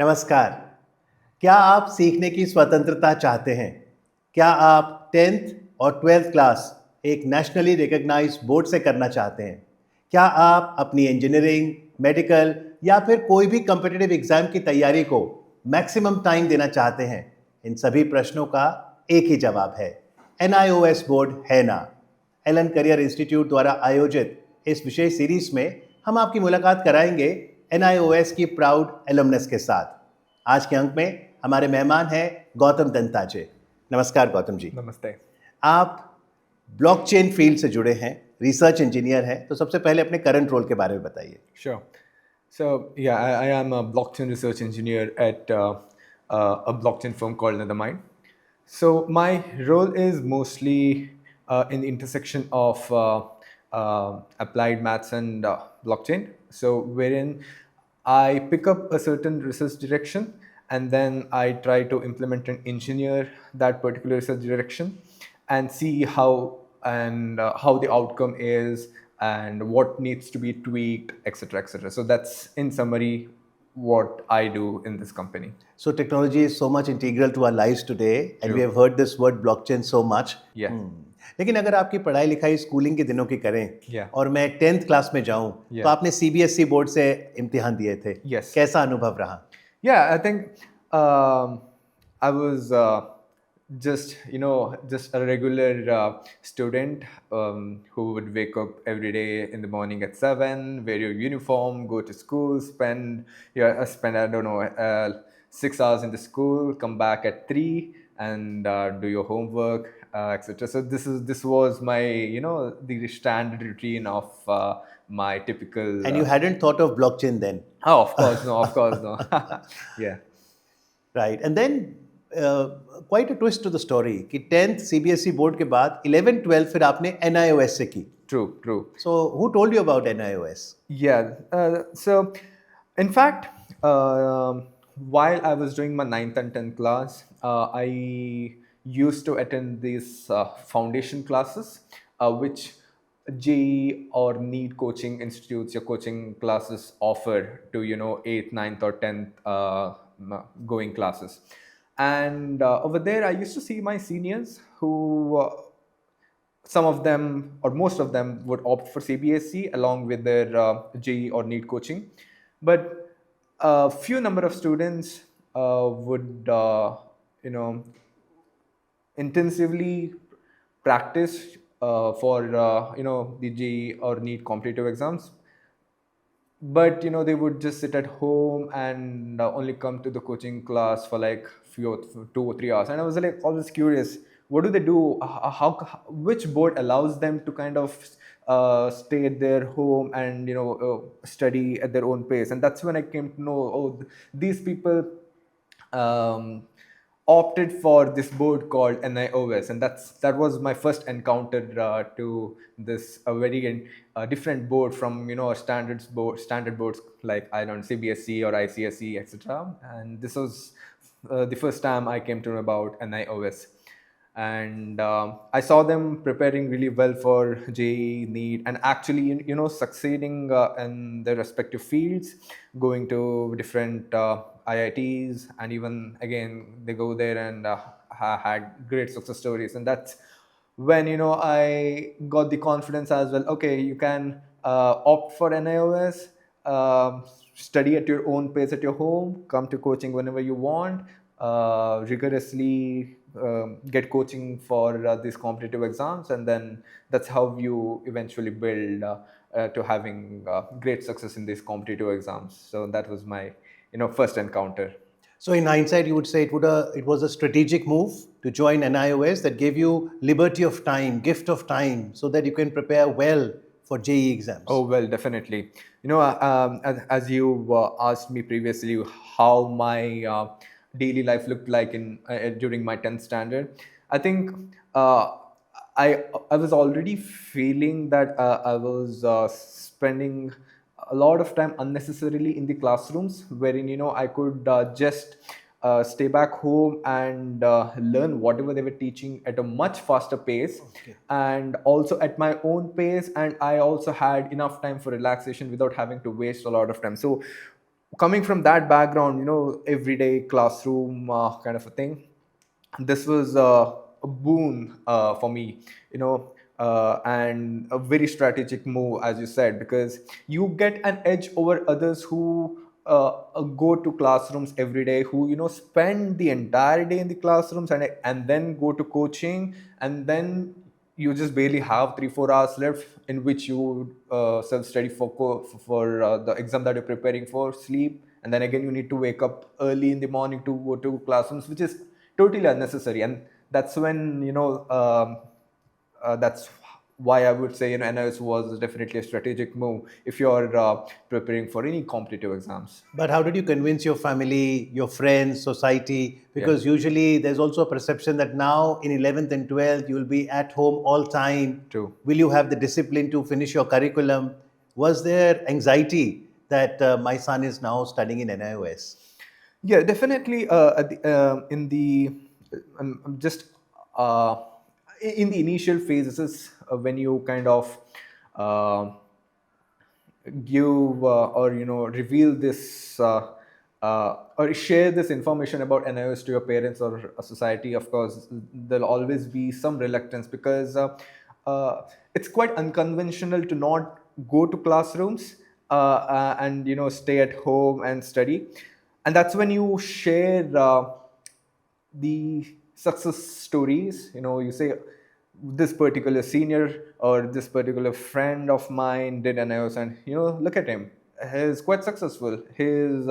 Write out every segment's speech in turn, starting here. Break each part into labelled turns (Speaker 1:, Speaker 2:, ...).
Speaker 1: नमस्कार। क्या आप सीखने की स्वतंत्रता चाहते हैं? क्या आप 10th और 12th क्लास एक नेशनली रिकॉग्नाइज्ड बोर्ड से करना चाहते हैं? क्या आप अपनी इंजीनियरिंग, मेडिकल या फिर कोई भी कॉम्पिटिटिव एग्जाम की तैयारी को मैक्सिमम टाइम देना चाहते हैं? इन सभी प्रश्नों का एक ही जवाब है, NIOS बोर्ड है ना। एलन करियर इंस्टीट्यूट द्वारा आयोजित इस विशेष सीरीज में हम आपकी मुलाकात कराएंगे NIOS की प्राउड एलुमनस के साथ। आज के अंक में हमारे मेहमान हैं गौतम दंताजे। नमस्कार गौतम जी।
Speaker 2: नमस्ते।
Speaker 1: आप ब्लॉकचेन फील्ड से जुड़े हैं, रिसर्च इंजीनियर हैं, तो सबसे पहले अपने करंट रोल के बारे में बताइए।
Speaker 2: Sure. So yeah, I am a blockchain research engineer at a blockchain firm called 𝐷𝐻𝐻. So my role is mostly in the intersection of applied maths and blockchain. So wherein I pick up a certain research direction and then I try to implement and engineer that particular research direction and see how the outcome is and what needs to be tweaked, etc., etc. So that's in summary what I do in this company.
Speaker 1: So technology is so much integral to our lives today, and we
Speaker 2: True.
Speaker 1: have heard this word blockchain so much.
Speaker 2: Yeah.
Speaker 1: लेकिन अगर आपकी पढ़ाई लिखाई schooling के दिनों की करें
Speaker 2: Yeah.
Speaker 1: और मैं 10th क्लास में जाऊं,
Speaker 2: Yeah.
Speaker 1: तो आपने CBSE बोर्ड से इम्तिहान दिए थे।
Speaker 2: Yes.
Speaker 1: कैसा अनुभव रहा?
Speaker 2: Yeah, I think I was just a regular student who would wake up every day in the morning at 7, wear your uniform, go to school, spend I don't know 6 hours in the school, come back at 3 and do your homework, etc. So this was my the standard routine of my typical.
Speaker 1: And you hadn't thought of blockchain then?
Speaker 2: Oh, of course no. Yeah.
Speaker 1: Right. And then quite a twist to the story कि 10th CBSE board के बाद 11th 12th फिर आपने NIOS से की।
Speaker 2: True.
Speaker 1: So who told you about NIOS?
Speaker 2: Yeah. So in fact, while I was doing my 9th and 10th class, I used to attend these foundation classes, which JEE or NEET coaching institutes or coaching classes offer to 8th, 9th or 10th going classes. And over there I used to see my seniors who some of them or most of them would opt for CBSE along with their JEE or NEET coaching, but a few number of students would intensively practice for the JEE or NEET competitive exams, but they would just sit at home and only come to the coaching class for like 2 or 3 hours. And I was like always curious, what do they do? Which board allows them to kind of stay at their home and study at their own pace? And that's when I came to know, these people opted for this board called NIOS, and that was my first encounter to this very different board from our standard boards like CBSE or ICSE, etc. And this was the first time I came to know about NIOS, and I saw them preparing really well for JEE, NEET, and actually succeeding in their respective fields, going to different IITs, and even again they go there and had great success stories. And that's when I got the confidence as well. Okay, you can opt for NIOS, study at your own pace at your home, come to coaching whenever you want, rigorously get coaching for these competitive exams, and then that's how you eventually build to having great success in these competitive exams. So that was my first encounter.
Speaker 1: So in hindsight, you would say it was a strategic move to join NIOS that gave you liberty of time, gift of time, so that you can prepare well for JEE exams.
Speaker 2: Oh, well, definitely. As you asked me previously how my daily life looked like during my 10th standard, I think I was already feeling that I was spending a lot of time unnecessarily in the classrooms, wherein I could just stay back home and learn whatever they were teaching at a much faster pace, and also at my own pace, and I also had enough time for relaxation without having to waste a lot of time. So coming from that background, everyday classroom kind of a thing, this was a boon for me, and a very strategic move, as you said, because you get an edge over others who go to classrooms every day, who spend the entire day in the classrooms and then go to coaching, and then you just barely have 3-4 hours left in which you self-study for the exam that you're preparing for, sleep, and then again you need to wake up early in the morning to go to classrooms, which is totally unnecessary. And that's when that's why I would say NIOS was definitely a strategic move if you're preparing for any competitive exams.
Speaker 1: But how did you convince your family, your friends, society? Because usually there's also a perception that now in 11th and 12th, you will be at home all time.
Speaker 2: True.
Speaker 1: Will you have the discipline to finish your curriculum? Was there anxiety that my son is now studying in NIOS?
Speaker 2: Yeah, definitely. Just in the initial phases, when you kind of give or reveal this or share this information about NIOS to your parents or a society, of course there'll always be some reluctance, because it's quite unconventional to not go to classrooms and stay at home and study. And that's when you share the success stories. You say, this particular senior or this particular friend of mine did NIOS, and look at him, he's quite successful. He's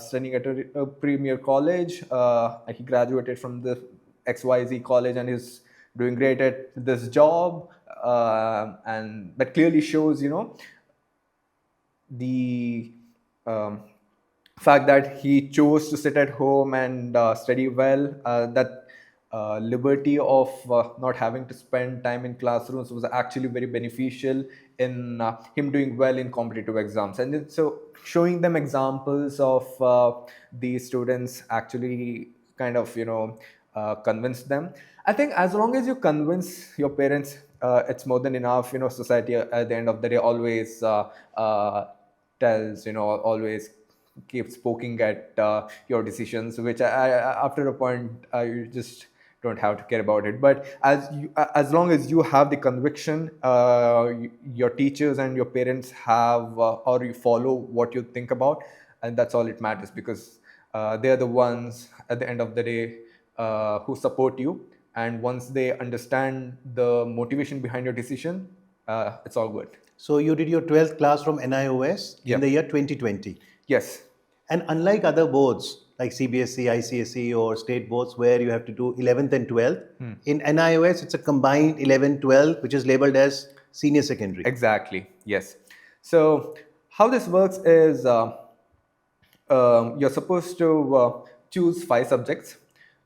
Speaker 2: studying at a premier college. He graduated from the XYZ college and he's doing great at this job, and that clearly shows the fact that he chose to sit at home and study well. That liberty of not having to spend time in classrooms was actually very beneficial in him doing well in competitive exams. And so showing them examples of these students actually kind of convinced them. I think as long as you convince your parents, it's more than enough. Society at the end of the day always tells, always keeps poking at your decisions, which after a point you just don't have to care about it. But as long as you have the conviction, your teachers and your parents have, or you follow what you think about, and that's all it matters, because they're the ones at the end of the day who support you. And once they understand the motivation behind your decision, it's all good.
Speaker 1: So you did your 12th class from NIOS in the year 2020.
Speaker 2: Yes.
Speaker 1: And unlike other boards like CBSE, ICSE or state boards where you have to do 11th and 12th, in NIOS it's a combined 11-12, which is labeled as senior secondary.
Speaker 2: Exactly, yes. So how this works is you're supposed to choose 5 subjects,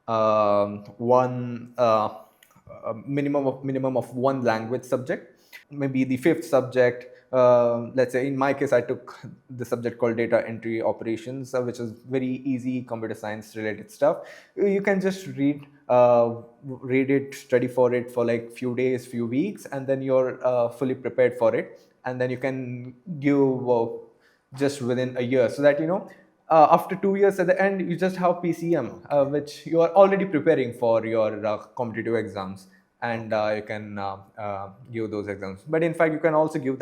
Speaker 2: one minimum of 1 language subject, maybe the 5th subject. Let's say in my case, I took the subject called data entry operations, which is very easy computer science related stuff. You can just read it, study for it for like few days, few weeks, and then you're fully prepared for it. And then you can give just within a year, so that after 2 years at the end, you just have PCM, which you are already preparing for your competitive exams. And you can give those exams. But in fact, you can also give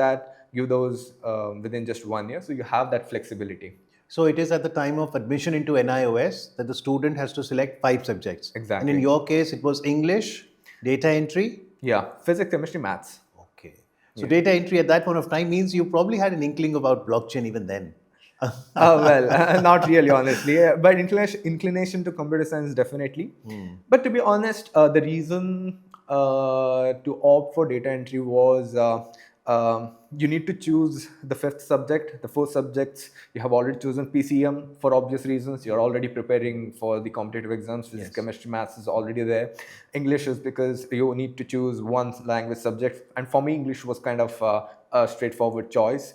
Speaker 2: those within just 1 year. So you have that flexibility.
Speaker 1: So it is at the time of admission into NIOS that the student has to select 5 subjects.
Speaker 2: Exactly.
Speaker 1: And in your case, it was English, data entry?
Speaker 2: Yeah, physics, chemistry, maths.
Speaker 1: Okay. So data entry at that point of time means you probably had an inkling about blockchain even then.
Speaker 2: Well, not really, honestly, but inclination to computer science, definitely. But to be honest, the reason to opt for data entry was you need to choose the 5th subject. The 4 subjects you have already chosen PCM for obvious reasons. You're already preparing for the competitive exams. Physics, chemistry, maths is already there. English is because you need to choose 1 language subject, and for me English was kind of a straightforward choice.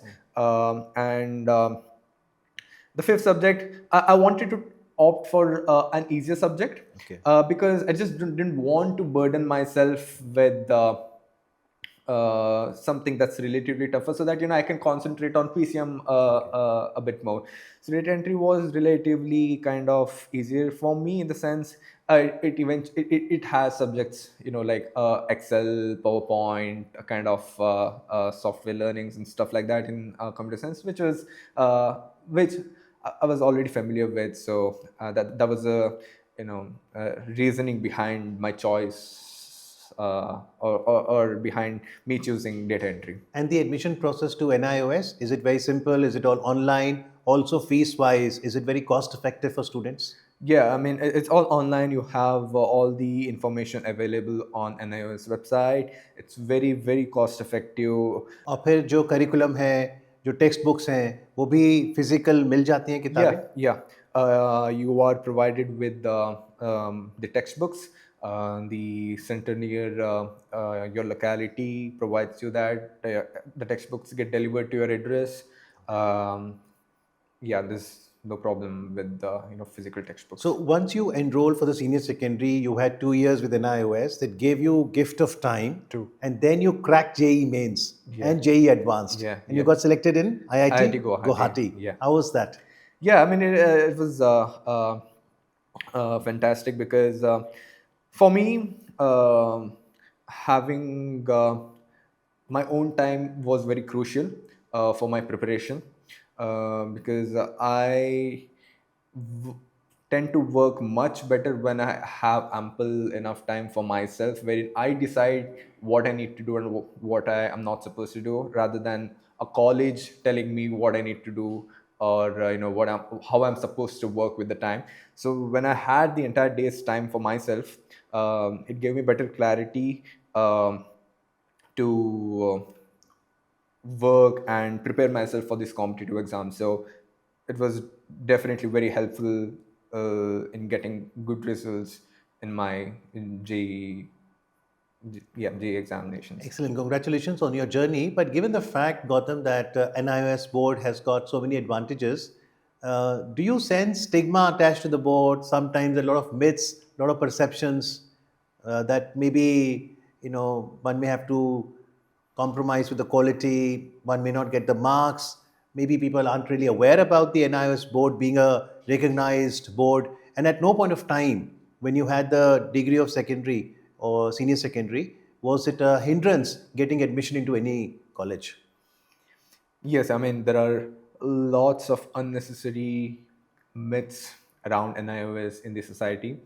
Speaker 2: The 5th subject, I wanted to opt for an easier subject, because I just didn't want to burden myself with something that's relatively tougher, so that I can concentrate on PCM a bit more. So data entry was relatively kind of easier for me, in the sense it has subjects like Excel, PowerPoint, a kind of software learnings and stuff like that in computer science, which I was already familiar with. So that was a reasoning behind my choice, or behind me choosing data entry.
Speaker 1: And the admission process to NIOS, is it very simple? Is it all online? Also, fees-wise, is it very cost-effective for students?
Speaker 2: Yeah, I mean, it's all online. You have all the information available on NIOS website. It's very, very cost effective.
Speaker 1: और फिर जो curriculum है, जो text books हैं, वो भी physical मिल जाती हैं किताबें?
Speaker 2: Yeah. You are provided with the textbooks. The center near your locality provides you that. The textbooks get delivered to your address. Yeah, there's no problem with physical textbooks.
Speaker 1: So once you enrolled for the senior secondary, you had 2 years with NIOS that gave you gift of time.
Speaker 2: True.
Speaker 1: And then you cracked JEE Mains and JEE Advanced.
Speaker 2: Yeah,
Speaker 1: And you got selected in IIT
Speaker 2: IIT Guwahati. Yeah.
Speaker 1: How was that?
Speaker 2: Yeah, I mean, it was fantastic, because for me, having my own time was very crucial for my preparation, because I tend to work much better when I have ample enough time for myself, wherein I decide what I need to do and what I am not supposed to do, rather than a college telling me what I need to do, or how I'm supposed to work with the time. So when I had the entire day's time for myself, it gave me better clarity to work and prepare myself for this competitive exam. So it was definitely very helpful in getting good results in my JEE examinations.
Speaker 1: Excellent. Congratulations on your journey. But given the fact, Goutham, that NIOS board has got so many advantages, do you sense stigma attached to the board? Sometimes a lot of myths, a lot of perceptions that maybe one may have to compromise with the quality, one may not get the marks. Maybe people aren't really aware about the NIOS board being a recognized board. And at no point of time, when you had the degree of secondary or senior secondary, was it a hindrance getting admission into any college?
Speaker 2: Yes, I mean, there are lots of unnecessary myths around NIOS in the society.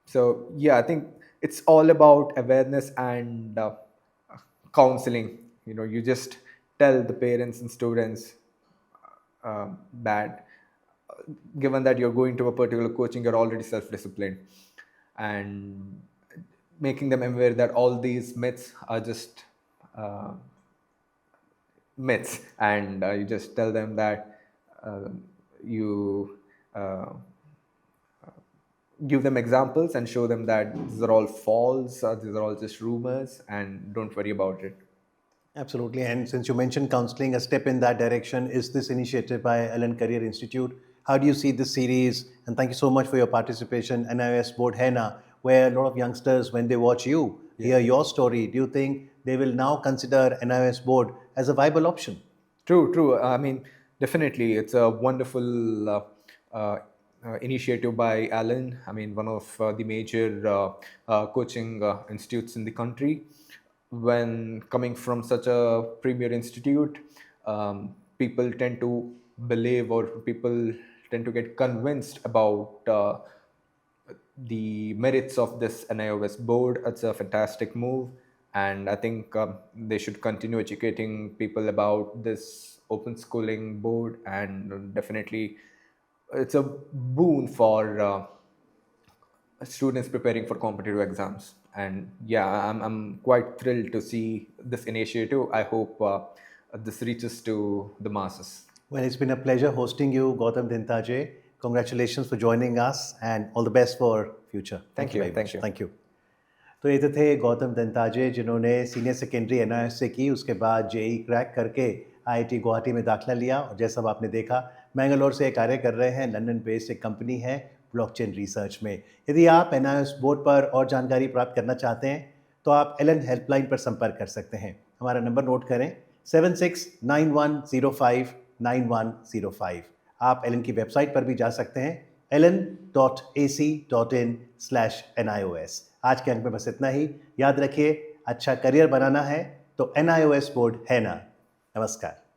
Speaker 2: So yeah, I think it's all about awareness and counseling. You just tell the parents and students that given that you're going to a particular coaching, you're already self-disciplined, and making them aware that all these myths are just myths, and you just tell them that you give them examples and show them that these are all false, these are all just rumors, and don't worry about it.
Speaker 1: Absolutely. And since you mentioned counseling, a step in that direction is this initiative by Allen Career Institute. How do you see this series? And thank you so much for your participation. NIOS Board Henna, where a lot of youngsters, when they watch you, hear your story, do you think they will now consider NIOS Board as a viable option?
Speaker 2: True. I mean, definitely, it's a wonderful initiative by Allen. I mean, one of the major coaching institutes in the country. When coming from such a premier institute, people tend to believe, or people tend to get convinced about the merits of this NIOS board. It's a fantastic move, and I think they should continue educating people about this open schooling board, and definitely it's a boon for students preparing for competitive exams. And yeah, I'm quite thrilled to see this initiative. I hope this reaches to the masses.
Speaker 1: Well, it's been a pleasure hosting you, Goutham Denthaje. Congratulations for joining us, and all the best for future.
Speaker 2: Thank you.
Speaker 1: Thank you. तो ये तो थे गौतम दंताजे, जिन्होंने senior secondary NIOS से की, उसके बाद JEE crack करके IIT गुवाहाटी में दाखिला लिया, और जैसा आप आपने देखा, मैंगलोर से कार्य कर रहे हैं, लंदन बेस्ड एक कंपनी है ब्लॉकचेन रिसर्च में। यदि आप NIOS बोर्ड पर और जानकारी प्राप्त करना चाहते हैं तो आप एलन हेल्पलाइन पर संपर्क कर सकते हैं। हमारा नंबर नोट करें 7691059105। आप एलन की वेबसाइट पर भी जा सकते हैं ln.ac.in/NIOS। आज के अंक में बस इतना ही। याद रखिए, अच्छा करियर बनाना है तो NIOS बोर्ड है ना। नमस्कार।